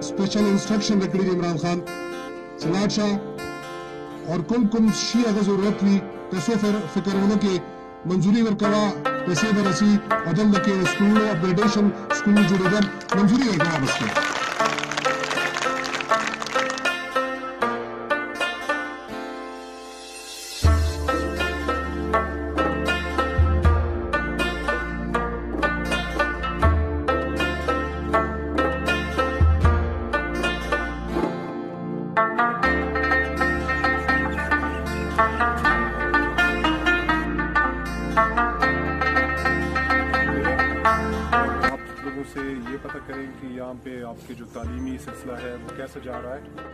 Special instruction रखड़ी इमरान खान सलाद शाह और कुम she अगर जरूरत हुई पैसों फिक्र होने के मंजूरी वर्कवा पैसे बरसी अदल के स्कूल अपग्रेडेशन स्कूल जुड़े मंजूरी वर्कवा बस से ये पता करें कि यहाँ पे आपके जो तालीमी सिलसिला है वो कैसे जा रहा है।